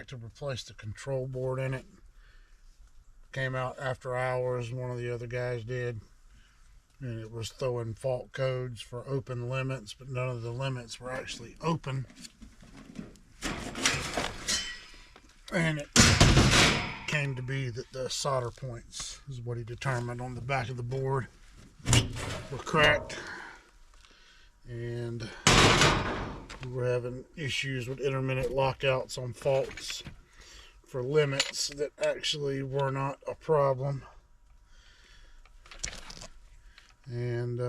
back to replace the control board in it. Came out after hours, one of the other guys did, and it was throwing fault codes for open limits, but none of the limits were actually open. And it came to be that the solder points, is what he determined, on the back of the board were cracked, and we were having issues with intermittent lockouts on faults for limits that actually were not a problem. And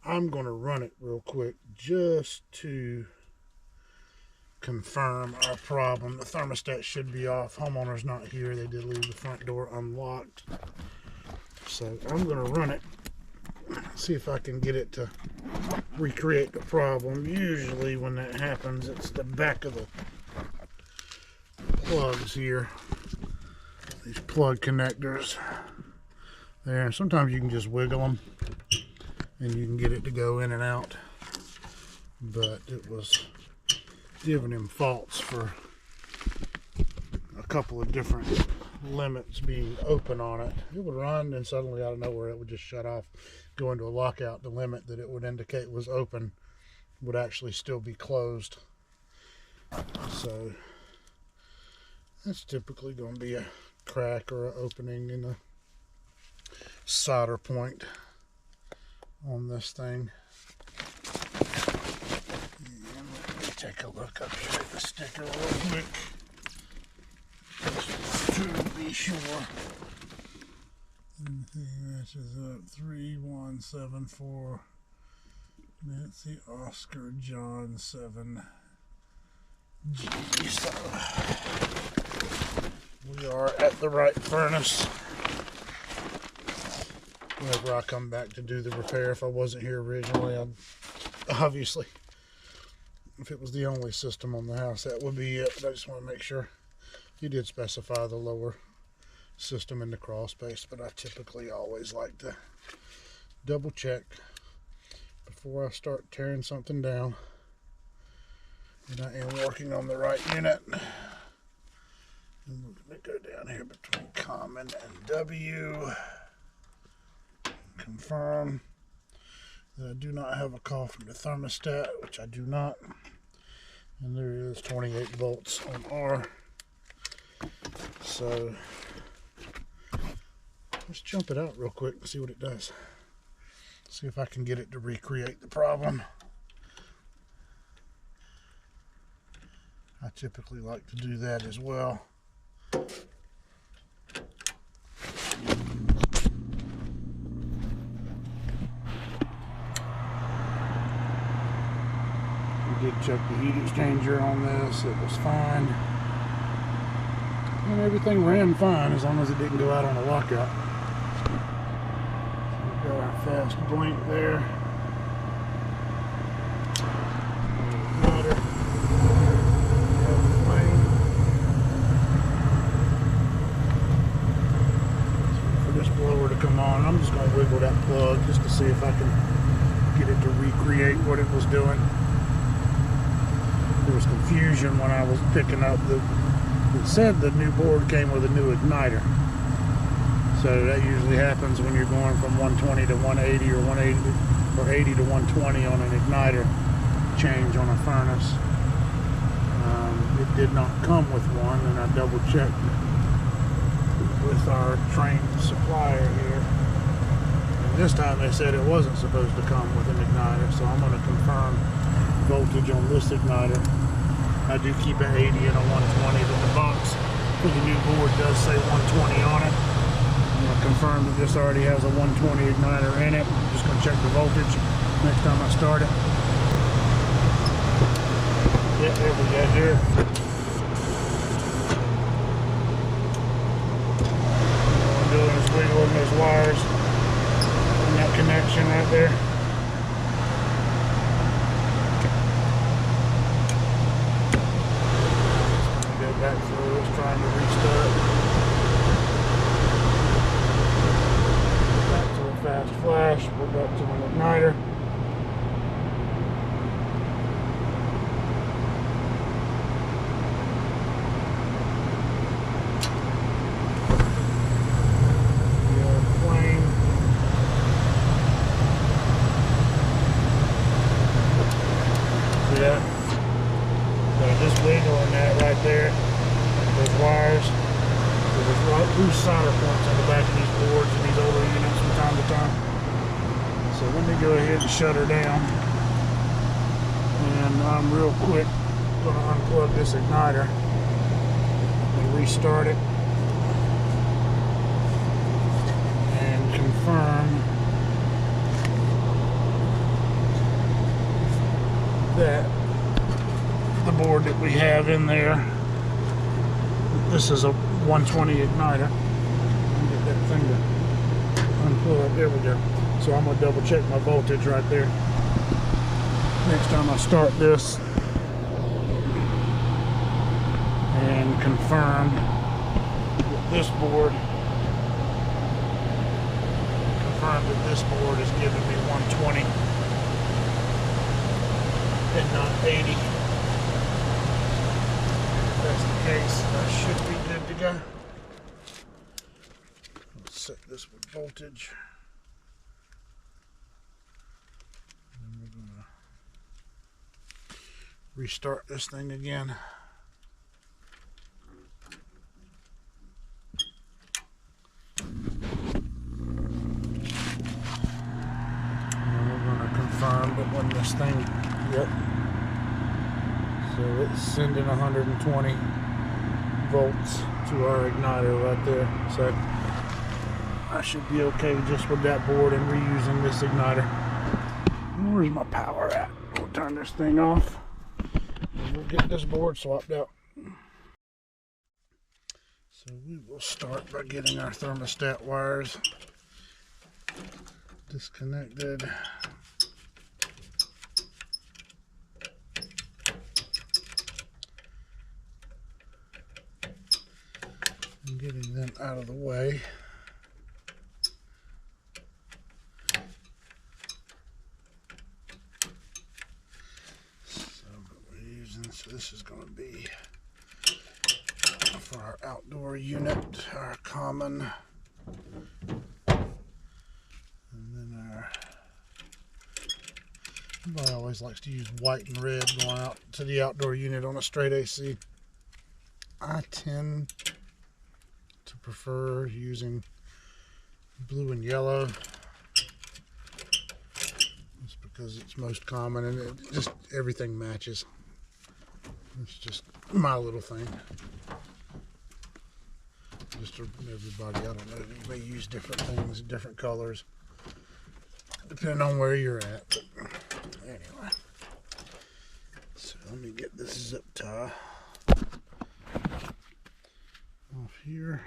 I'm going to run it real quick just to confirm our problem. The thermostat should be off. Homeowner's not here. They did leave the front door unlocked. So I'm going to run it, see if I can get it to recreate the problem. Usually when that happens, it's the back of the plugs here, these plug connectors there. Sometimes you can just wiggle them and you can get it to go in and out, but it was giving him faults for a couple of different limits being open on it. It would run and suddenly out of nowhere it would just shut off, go into a lockout. The limit that it would indicate was open would actually still be closed. So that's typically going to be a crack or an opening in the solder point on this thing. And let me take a look up here at the sticker real quick just to be sure. Everything matches up. 3174 Nancy Oscar John 7 G. So we are at the right furnace. Whenever I come back to do the repair, if I wasn't here originally, I'd obviously, if it was the only system on the house, that would be it. But I just want to make sure. He did specify the lower system in the crawl space, but I typically always like to double check before I start tearing something down and I am working on the right unit. And we're going to go down here between common and W. Confirm that I do not have a call from the thermostat, which I do not. And there is 28 volts on R. So let's jump it out real quick and see what it does. See if I can get it to recreate the problem. I typically like to do that as well. We did check the heat exchanger on this. It was fine. And everything ran fine as long as it didn't go out on a lockout. So we've got our fast blink there. For this blower to come on, I'm just going to wiggle that plug just to see if I can get it to recreate what it was doing. There was confusion when I was picking up it said the new board came with a new igniter. So that usually happens when you're going from 120 to 180 or 180 or 80 to 120 on an igniter change on a furnace. It did not come with one, and I double checked with our Trane supplier here. And this time they said it wasn't supposed to come with an igniter, so I'm going to confirm voltage on this igniter. I do keep an 80 and a 120, but the box for the new board does say 120 on it. I'm going to confirm that this already has a 120 igniter in it. I'm just going to check the voltage next time I start it. Yeah, there we go here. All I'm doing is wiggling those wires in that connection right there. Back through, it's trying to restart. Back to a fast flash, we're back to an igniter. me go ahead and shut her down. And I'm real quick going to unplug this igniter and restart it and confirm that the board that we have in there, this is a 120 igniter. Get that thing to unplug. There we go. So I'm going to double check my voltage right there next time I start this and confirm that this board is giving me 120 and not 80. If that's the case, I should be good to go. Let's set this with voltage. And we're going to restart this thing again. And we're going to confirm that when this thing, yep. So it's sending 120 volts to our igniter right there. So I should be okay just with that board and reusing this igniter. Where's my power at? We'll turn this thing off and we'll get this board swapped out. So we will start by getting our thermostat wires disconnected. And getting them out of the way. So this is going to be for our outdoor unit, our common, and then our, everybody always likes to use white and red going out to the outdoor unit on a straight AC. I tend to prefer using blue and yellow just because it's most common and it just everything matches. It's just my little thing. Just for everybody, I don't know, you may use different things, different colors, depending on where you're at. But anyway, so let me get this zip tie off here.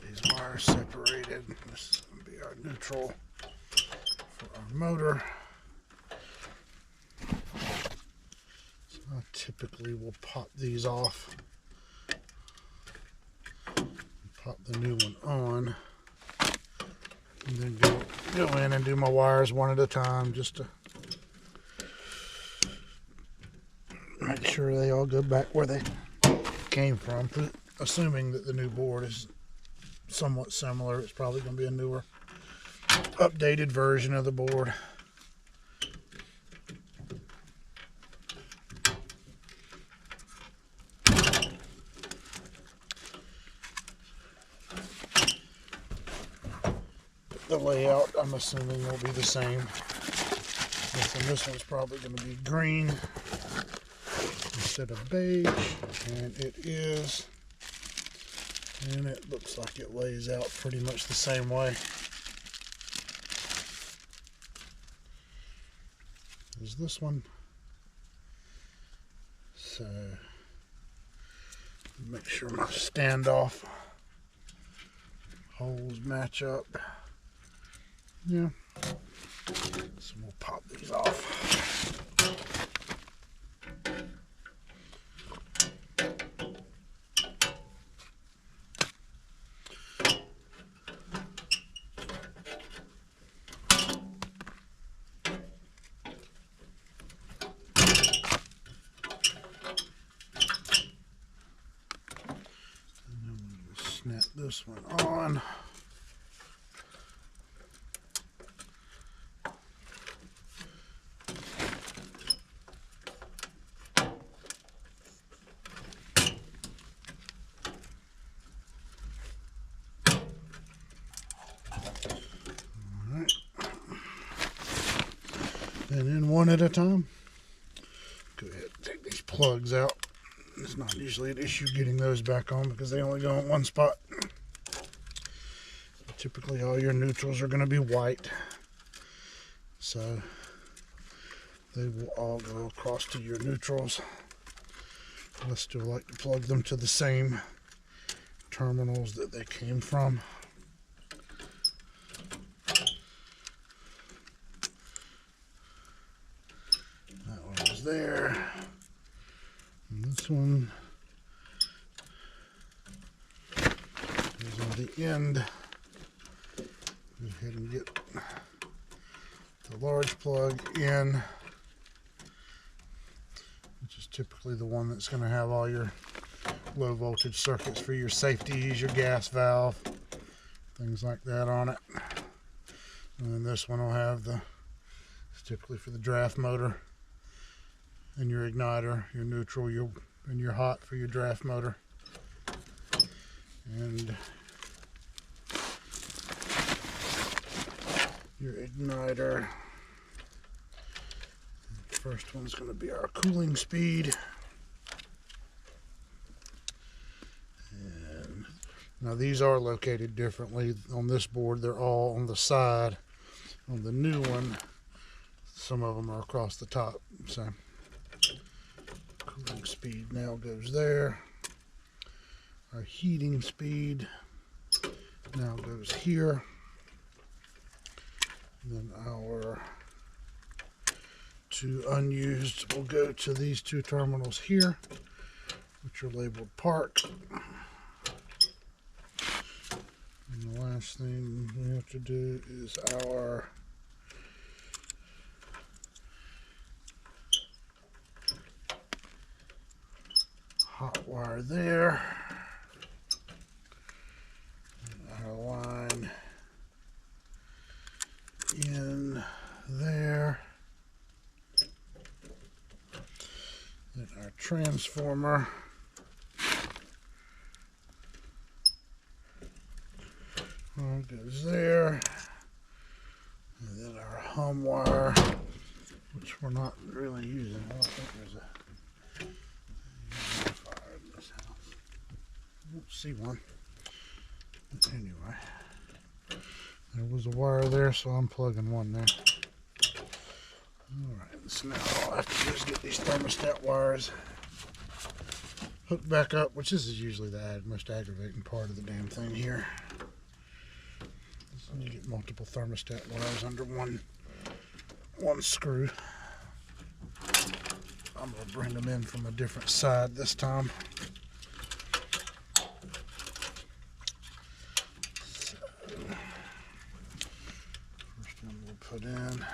These wires separated. This is going to be our neutral for our motor. I typically will pop these off and pop the new one on and then go in and do my wires one at a time just to make sure they all go back where they came from, assuming that the new board is somewhat similar. It's probably going to be a newer updated version of the board. The layout, I'm assuming, will be the same. And this one's probably going to be green instead of beige, and it is. And it looks like it lays out pretty much the same way as this one. So make sure my standoff holes match up. Yeah, so we'll pop these off. And then we'll snap this one on. And then one at a time. Go ahead and take these plugs out. It's not usually an issue getting those back on because they only go in one spot. Typically all your neutrals are going to be white, so they will all go across to your neutrals. I still like to plug them to the same terminals that they came from. That one is there. And this one is on the end. Go ahead and get the large plug in, which is typically the one that's going to have all your low voltage circuits for your safeties, your gas valve, things like that on it. And then this one will have it's typically for the draft motor and your igniter, your neutral, and your hot for your draft motor. And your igniter. The first one's going to be our cooling speed. And now these are located differently. On this board, they're all on the side. On the new one, some of them are across the top. So cooling speed now goes there. Our heating speed now goes here. Then our two unused will go to these two terminals here, which are labeled park. And the last thing we have to do is our hot wire there. And our line in there. Then our transformer goes there. And then our hum wire, which we're not really using. I don't think there's a fire in this house. I don't see one. But anyway. There was a wire there, so I'm plugging one there. Alright, so now all I have to do is get these thermostat wires hooked back up, which this is usually the most aggravating part of the damn thing here. So you get multiple thermostat wires under one screw. I'm going to bring them in from a different side this time. Put in.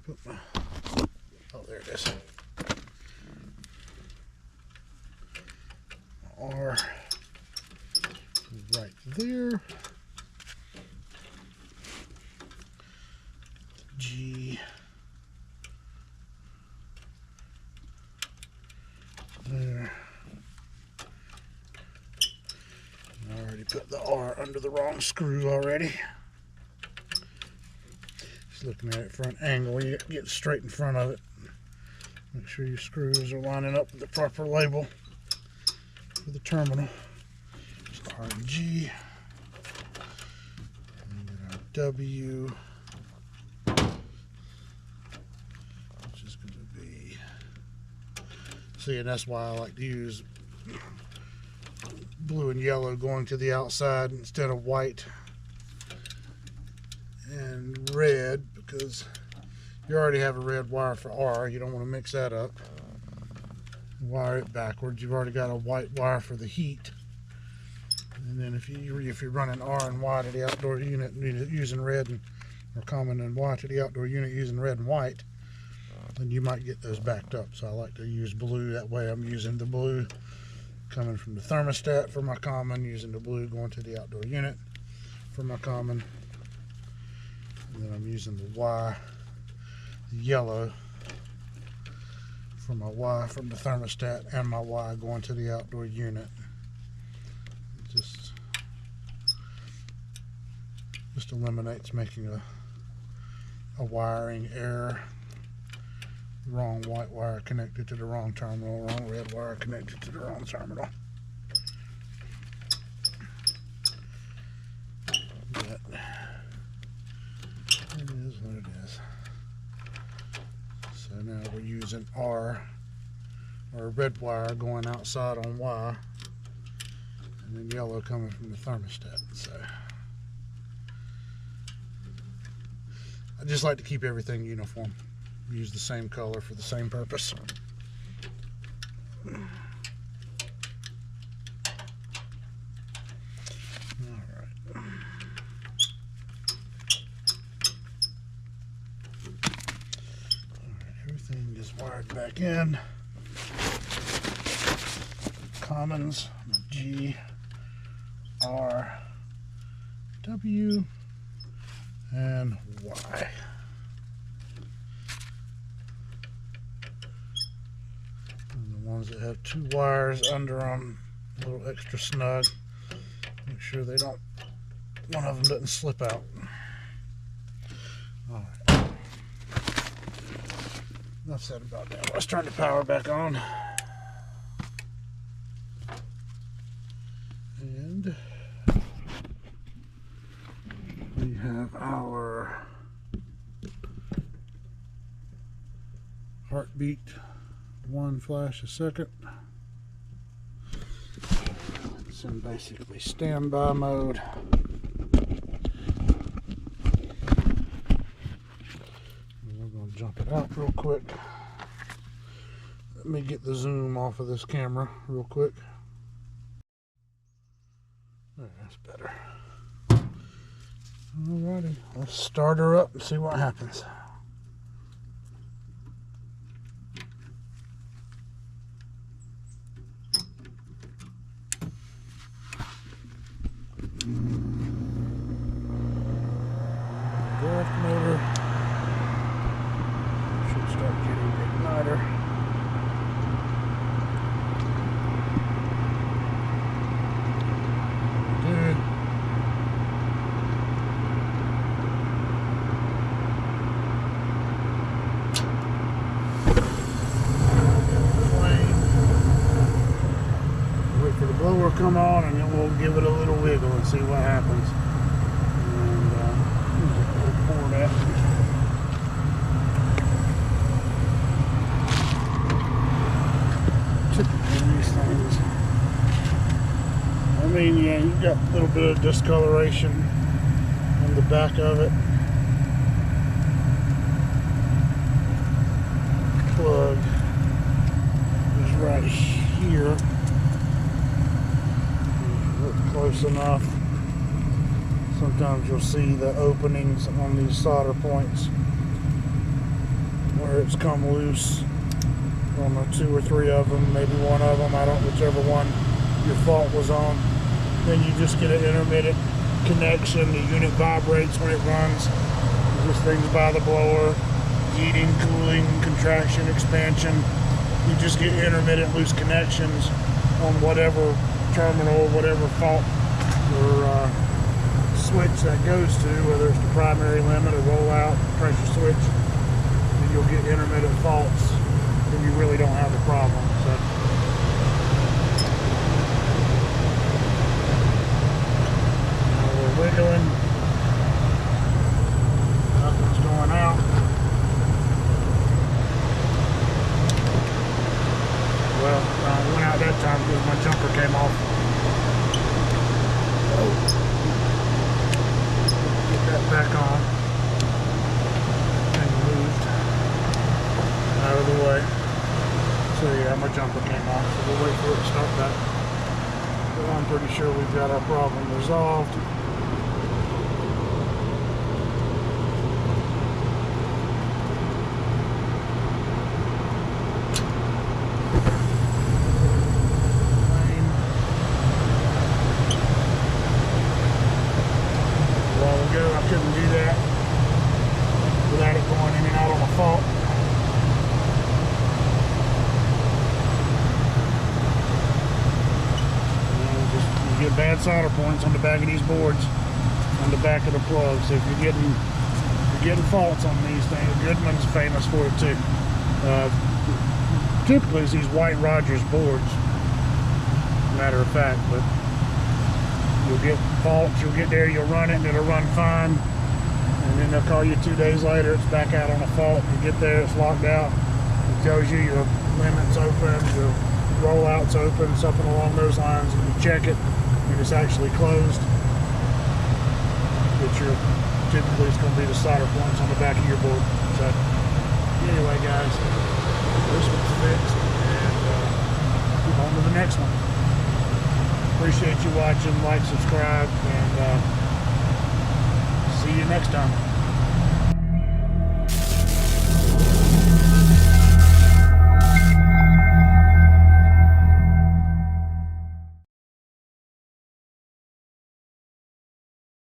Put my, oh, there it is. R right there. G there. I already put the R under the wrong screw already. Just looking at it front angle, you get straight in front of it. Make sure your screws are lining up with the proper label for the terminal. Just R and G. And then our W, which is going to be, see, and that's why I like to use blue and yellow going to the outside instead of white and red, because you already have a red wire for R. You don't want to mix that up. Wire it backwards. You've already got a white wire for the heat, and then if you're running R and Y to the outdoor unit using red or common and Y to the outdoor unit using red and white, then you might get those backed up. So I like to use blue. That way I'm using the blue coming from the thermostat for my common, using the blue going to the outdoor unit for my common, and then I'm using the Y, the yellow, for my Y from the thermostat and my Y going to the outdoor unit. Just Just eliminates making a wiring error. Wrong white wire connected to the wrong terminal, wrong red wire connected to the wrong terminal. But it is what it is. So now we're using R, or red wire going outside on Y, and then yellow coming from the thermostat. So I just like to keep everything uniform. Use the same color for the same purpose. Alright. Everything is wired back in. Commons, G, R, W, and Y. Ones that have two wires under them, a little extra snug. Make sure they don't, one of them doesn't slip out. Alright. Enough said about that. Let's turn the power back on. And we have our heartbeat. One flash a second. It's in basically standby mode. And we're going to jump it out real quick. Let me get the zoom off of this camera real quick. There, that's better. Alrighty, let's start her up and see what happens. Draft motor should start getting the igniter. Good. Flame. Wait for the blower to come on, and then we'll give it a little wiggle and see what happens. Pour that. Typically these things, I mean, yeah, you've got a little bit of discoloration on the back of it. Plug is right here. Look close enough. Sometimes you'll see the openings on these solder points where it's come loose. I don't know, 2 or 3 of them, maybe one of them, I don't, whichever one your fault was on. Then you just get an intermittent connection. The unit vibrates when it runs. This thing's by the blower, heating, cooling, contraction, expansion. You just get intermittent loose connections on whatever terminal, whatever fault or switch that goes to, whether it's the primary limit or rollout pressure switch, and you'll get intermittent faults, then you really don't have a problem. So now we're wiggling, nothing's going out. Well, I went out that time because my jumper came off. That back on and moved out of the way. So yeah, my jumper came off, so we'll wait for it to start back. But I'm pretty sure we've got our problem resolved. Couldn't do that without it going in and out on a fault. You get bad solder points on the back of these boards. on the back of the plug. So if you're getting faults on these things, Goodman's famous for it too. Typically it's these White Rogers boards, matter of fact, but you'll get faults, you'll get there, you'll run it, and it'll run fine, and then they'll call you 2 days later, it's back out on a fault. You get there, it's locked out, it tells you your limit's open, your rollout's open, something along those lines, and you check it, and it's actually closed. But typically it's going to be the solder points on the back of your board. So anyway, guys, this one's fixed, and move on to the next one. Appreciate you watching, like, subscribe, and see you next time.